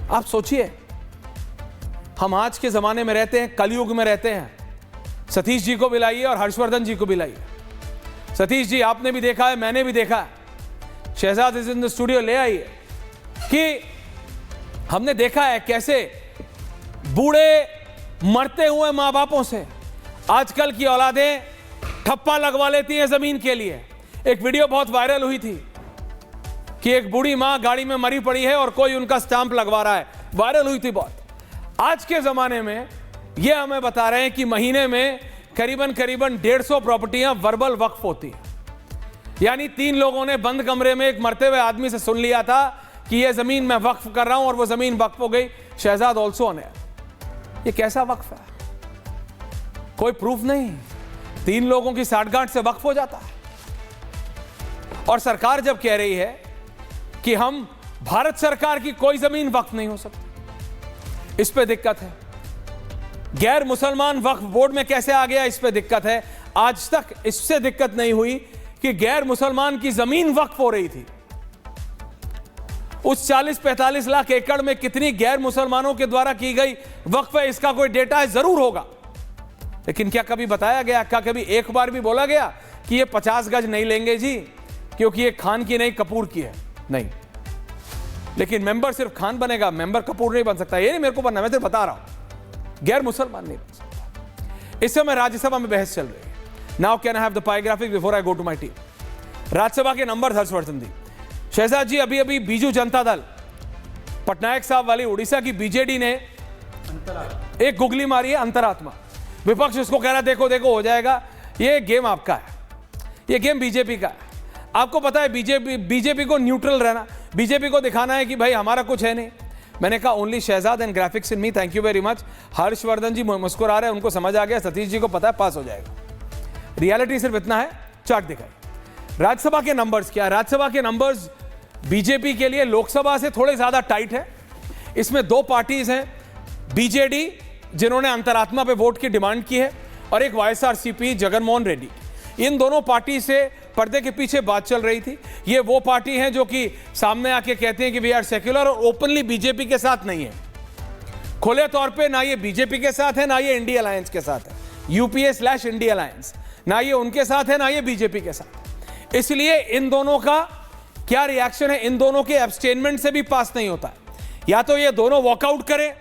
आप सोचिए, हम आज के जमाने में रहते हैं, कलयुग में रहते हैं। सतीश जी को भी लाइए और हर्षवर्धन जी को भी लाइए। सतीश जी, आपने भी देखा है, मैंने भी देखा है, Shehzad is in the studio, ले आइए कि हमने देखा है कैसे बूढ़े मरते हुए मां बापों से आजकल की औलादें ठप्पा लगवा लेती हैं जमीन के लिए। एक वीडियो बहुत वायरल हुई थी कि एक बूढ़ी मां गाड़ी में मरी पड़ी है और कोई उनका स्टांप लगवा रहा है, वायरल हुई थी बहुत। आज के जमाने में यह हमें बता रहे हैं कि महीने में करीबन 150 प्रॉपर्टियां वर्बल वक्फ होती है। यानी 3 लोगों ने बंद कमरे में एक मरते हुए आदमी से सुन लिया था कि यह जमीन मैं वक्फ कर रहा हूं और वो जमीन वक्फ हो गई। शहजाद ऑल्सो ने, ये कैसा वक्फ है? कोई प्रूफ नहीं, 3 लोगों की साठगांठ से वक्फ हो जाता है। और सरकार जब कह रही है कि हम भारत सरकार की कोई जमीन वक्फ नहीं हो सकती, इस पे दिक्कत है। गैर मुसलमान वक्फ बोर्ड में कैसे आ गया, इस पे दिक्कत है। आज तक इससे दिक्कत नहीं हुई कि गैर मुसलमान की जमीन वक्फ हो रही थी। उस 40-45 लाख एकड़ में कितनी गैर मुसलमानों के द्वारा की गई वक्फ है, इसका कोई डेटा है, जरूर होगा। लेकिन क्या कभी बताया गया, क्या कभी एक बार भी बोला गया कि ये 50 गज नहीं लेंगे जी क्योंकि ये खान की नहीं, कपूर की है? नहीं। लेकिन मेंबर सिर्फ खान बनेगा, मेंबर कपूर नहीं बन सकता। ये नहीं मेरे को बनना, मैं सिर्फ बता रहा हूं, गैर मुसलमान नहीं बन सकता। इस समय राज्यसभा में बहस चल रही है। Now can I have the pie graphic before I go to my team. Rajya Sabha के नंबर हर्षवर्धन जी। शहजाद जी, अभी अभी बीजू जनता दल, पटनायक साहब वाली उड़ीसा की बीजेडी ने एक गुगली मारी है, अंतरात्मा। विपक्ष उसको कह रहा है देखो देखो हो जाएगा। ये गेम आपका है, ये गेम बीजेपी का है। आपको पता है बीजेपी को न्यूट्रल रहना, बीजेपी को दिखाना है कि भाई हमारा कुछ है नहीं। मैंने कहा only Shahzad and graphics in me, thank you very much. Harshvardhan ji मुस्कुरा रहे हैं, उनको समझ आ गया, सतीश जी को पता है पास हो जाएगा। रियलिटी सिर्फ इतना है, चार्ट दिखाई। राज्यसभा के नंबर्स क्या है? राज्यसभा के नंबर्स बीजेपी के लिए लोकसभा से थोड़े ज्यादा टाइट है। इसमें 2 पार्टीज हैं, बीजेडी जिन्होंने अंतरात्मा पे वोट की डिमांड की है, और एक वाईएसआरसीपी जगनमोहन रेड्डी। इन दोनों पार्टी से पर्दे के पीछे बात चल रही थी। ये वो पार्टी हैं जो कि सामने आके कहते हैं कि वी आर सेक्युलर, और ओपनली बीजेपी के साथ नहीं है। खुले तौर पे ना ये बीजेपी के साथ है, ना ये इंडिया अलायंस के साथ है, UPA/इंडिया अलायंस, ना ये उनके साथ है, ना ये बीजेपी के साथ। इसलिए इन दोनों का क्या रिएक्शन है? इन दोनों के एब्सटेनमेंट से भी पास नहीं होता है। या तो ये दोनों वॉकआउट करें,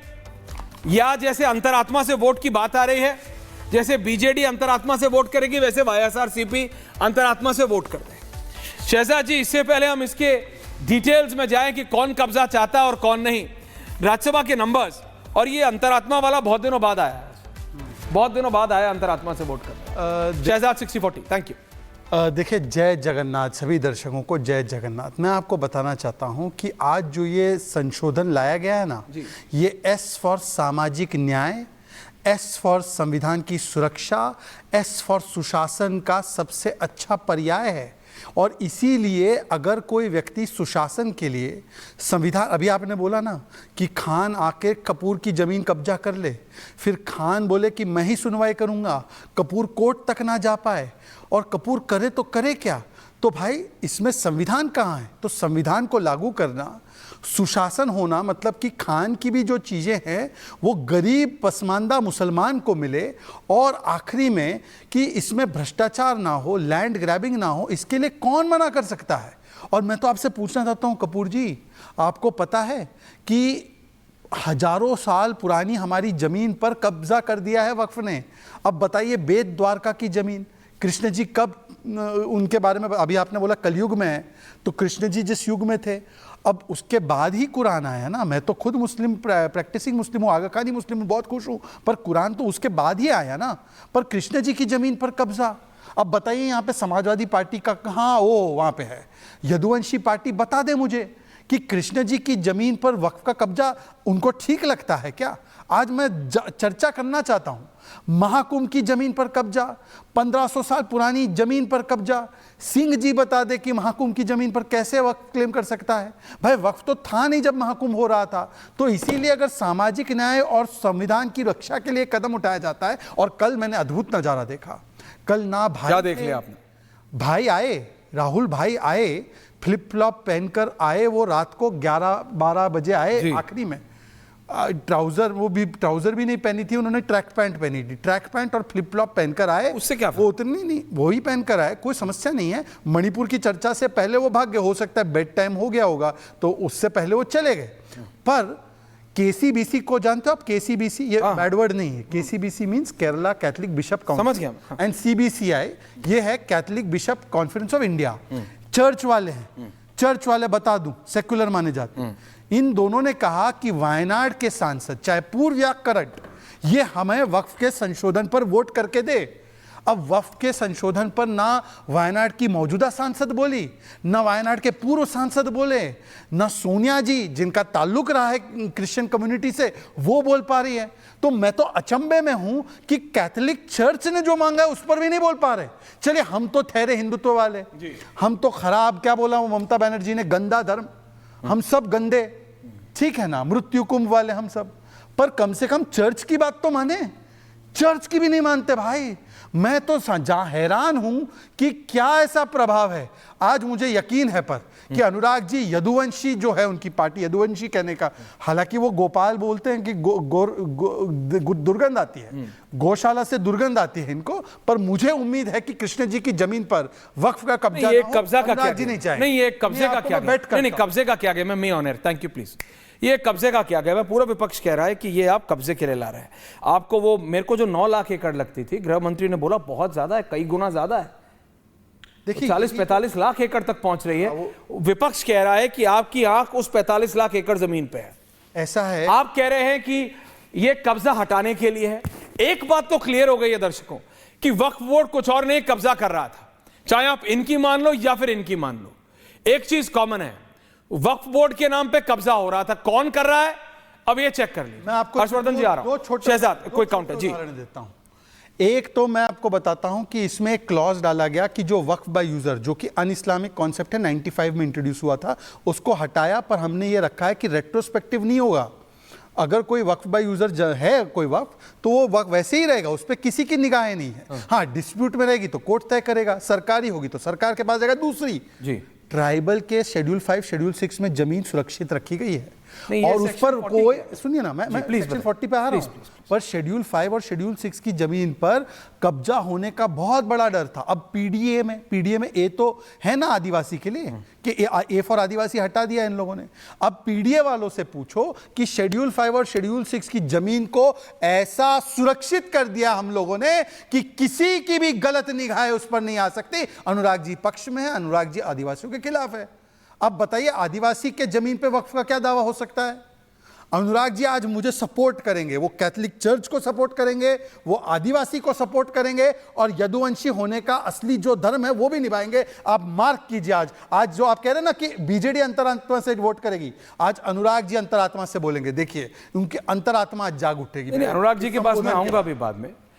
या जैसे अंतरात्मा से वोट की बात आ रही है, जैसे बीजेडी अंतरात्मा से वोट करेगी, वैसे वाईएसआरसीपी अंतरात्मा से वोट कर दे। शहजाद जी, इससे पहले हम इसके डिटेल्स में जाएं कि कौन कब्जा चाहता है और कौन नहीं, राज्यसभा के नंबर्स, और ये अंतरात्मा वाला बहुत दिनों बाद आया है, बहुत दिनों बाद आया अंतरात्मा से वोट करना। Shehzad 60-40, thank you. देखिए, जय जगन्नाथ, सभी दर्शकों को जय जगन्नाथ। मैं आपको बताना चाहता हूं कि आज जो ये संशोधन लाया गया है ना, ये एस फॉर सामाजिक न्याय, एस फॉर संविधान की सुरक्षा, एस फॉर सुशासन का सबसे अच्छा पर्याय है। और इसीलिए अगर कोई व्यक्ति सुशासन के लिए संविधान, अभी आपने बोला ना कि खान आके कपूर की ज़मीन कब्जा कर ले, फिर खान बोले कि मैं ही सुनवाई करूंगा, कपूर कोर्ट तक ना जा पाए, और कपूर करे तो करे क्या? तो भाई इसमें संविधान कहाँ है? तो संविधान को लागू करना, सुशासन होना, मतलब कि खान की भी जो चीज़ें हैं वो गरीब पसमानदा मुसलमान को मिले, और आखिरी में कि इसमें भ्रष्टाचार ना हो, लैंड ग्रैबिंग ना हो, इसके लिए कौन मना कर सकता है? और मैं तो आपसे पूछना चाहता हूँ कपूर जी, आपको पता है कि हजारों साल पुरानी हमारी ज़मीन पर कब्जा कर दिया है वक्फ ने। अब बताइए, बेत द्वारका की ज़मीन कृष्ण जी कब, उनके बारे में अभी आपने बोला कलयुग में है, तो कृष्ण जी जिस युग में थे, अब उसके बाद ही कुरान आया ना। मैं तो खुद मुस्लिम, प्रैक्टिसिंग मुस्लिम हूँ, आगा खानी मुस्लिम हूँ, बहुत खुश हूँ, पर कुरान तो उसके बाद ही आया ना। पर कृष्ण जी की ज़मीन पर कब्जा, अब बताइए यहाँ पे समाजवादी पार्टी का कहाँ, वो वहाँ पे है यदुवंशी पार्टी, बता दे मुझे कि कृष्ण जी की ज़मीन पर वक्फ का कब्जा उनको ठीक लगता है क्या? आज मैं चर्चा करना चाहता हूँ, महाकुंभ की ज़मीन पर कब्जा, 1500 साल पुरानी ज़मीन पर कब्जा। सिंह जी बता दे कि महाकुंभ की ज़मीन पर कैसे वक्फ क्लेम कर सकता है? भाई वक्फ तो था नहीं जब महाकुंभ हो रहा था। तो इसीलिए अगर सामाजिक न्याय और संविधान की रक्षा के लिए कदम उठाया जाता है, और कल मैंने अद्भुत नज़ारा देखा। कल ना भाई, क्या देख लिया आपने? भाई आए, राहुल भाई आए, फ्लिप फ्लॉप पहनकर आए, वो रात को 11-12 बजे आए आखिरी में, ट्राउजर, वो भी ट्राउजर भी नहीं पहनी थी, उन्होंने ट्रैक पैंट पहनी थी। ट्रैक पैंट और फ्लिप फ्लॉप पहनकर आए, उससे क्या वो उतनी नहीं, वही पहनकर आए, कोई समस्या नहीं है। मणिपुर की चर्चा से पहले वो भाग गए, हो सकता है बेड टाइम हो गया होगा तो उससे पहले वो चले गए। पर केसीबीसी को जानते हो आप? केसीबीसी ये बैड वर्ड नहीं है, KCBC means Kerala Catholic bishop council, समझ गया। एंड सीबीसीआई ये है Catholic bishop conference of India. Church वाले हैं, चर्च वाले बता दूं सेक्युलर माने जाते हैं। इन दोनों ने कहा कि वायनाड के सांसद चाहे पूर्व या करंट, ये हमें वक्फ के संशोधन पर वोट करके दे। अब वक्फ के संशोधन पर ना वायनाड की मौजूदा सांसद बोली, ना वायनाड के पूर्व सांसद बोले, ना सोनिया जी जिनका ताल्लुक रहा है क्रिश्चियन कम्युनिटी से वो बोल पा रही है। तो मैं तो अचंभे में हूं कि कैथोलिक चर्च ने जो मांगा है उस पर भी नहीं बोल पा रहे। चलिए हम तो ठहरे हिंदुत्व वाले, हम तो खराब, क्या बोला वो ममता बनर्जी ने, गंदा धर्म, हम सब गंदे, ठीक है ना, मृत्यु कुंभ वाले हम सब। पर कम से कम चर्च की बात तो माने, चर्च की भी नहीं मानते भाई। मैं तो जहां हैरान हूं कि क्या ऐसा प्रभाव है। आज मुझे यकीन है पर कि अनुराग जी यदुवंशी जो है, उनकी पार्टी, यदुवंशी कहने का, हालांकि वो गोपाल बोलते हैं कि दुर्गंध आती है, गौशाला से दुर्गंध आती है इनको, पर मुझे उम्मीद है कि कृष्ण जी की जमीन पर वक्फ का कब्जा ये कब्जा का क्या जी नहीं चाहे, नहीं, ये कब्जे का क्या, नहीं कब्जे का क्या गया, मैं ऑनर, थैंक यू प्लीज। ये कब्जे का क्या गया, मैं पूरा विपक्ष कह रहा है कि ये आप कब्जे के लिए ला रहे हैं। आपको वो, मेरे को जो 9 लाख एकड़ लगती थी, गृह मंत्री ने बोला बहुत ज्यादा है, कई गुना ज्यादा है, देखिए 40-45 लाख एकड़ तक पहुंच रही है। विपक्ष कह रहा है कि आपकी आंख उस 45 लाख एकड़ जमीन पे है। ऐसा है, आप कह रहे हैं कि ये कब्जा हटाने के लिए है। एक बात तो क्लियर हो गई है दर्शकों कि वक्फ बोर्ड कुछ और नहीं कब्जा कर रहा था, चाहे आप इनकी मान लो या फिर इनकी मान लो, एक चीज कॉमन है, वक्फ बोर्ड के नाम पे कब्जा हो रहा था। कौन कर रहा है अब ये चेक कर लीजिए। मैं आपको हर्षवर्धन जी आ रहा हूं, शहजाद कोई काउंटर जी देता हूं। एक तो मैं आपको बताता हूं कि इसमें एक क्लॉज डाला गया कि जो वक्फ बाय यूजर, जो कि अन इस्लामिक कॉन्सेप्ट है, 95 में इंट्रोड्यूस हुआ था, उसको हटाया, पर हमने ये रखा है कि रेट्रोस्पेक्टिव नहीं होगा। अगर कोई वक्फ बाय यूजर है कोई वक्फ, तो वो वक्फ वैसे ही रहेगा, उस पर किसी की निगाहें नहीं है। हाँ, डिस्प्यूट में रहेगी तो कोर्ट तय करेगा, सरकारी होगी तो सरकार के पास जाएगा। दूसरी जी, ट्राइबल के शेड्यूल 5 शेड्यूल 6 में जमीन सुरक्षित रखी गई है और उस पर कोई, सुनिए ना, मैं सेक्शन 40 पे आ रहा हूं, पर शेड्यूल 5 और शेड्यूल 6 की जमीन पर कब्जा होने का बहुत बड़ा डर था। अब पीडीए में ए तो है ना आदिवासी के लिए, कि ए फॉर आदिवासी हटा दिया इन लोगों ने। अब पीडीए वालों से पूछो कि शेड्यूल 5 और शेड्यूल 6 की जमीन को ऐसा सुरक्षित कर दिया हम लोगों ने कि किसी की भी गलत निगाहें उस पर नहीं आ सकती। अनुराग जी पक्ष में है, अनुराग जी आदिवासियों के खिलाफ है। अब बताइए आदिवासी के जमीन पे वक्फ का क्या दावा हो सकता है? अनुराग जी आज मुझे सपोर्ट करेंगे, वो कैथलिक चर्च को सपोर्ट करेंगे, वो आदिवासी को सपोर्ट करेंगे, और यदुवंशी होने का असली जो धर्म है वो भी निभाएंगे। आप मार्क कीजिए, आज जो आप कह रहे हैं ना कि बीजेडी अंतरात्मा से वोट करेगी, आज अनुराग जी अंतरात्मा से बोलेंगे। देखिए उनकी अंतरात्मा आज जाग उठेगी। अनुराग जी के पास मैं आऊंगा भी बाद में।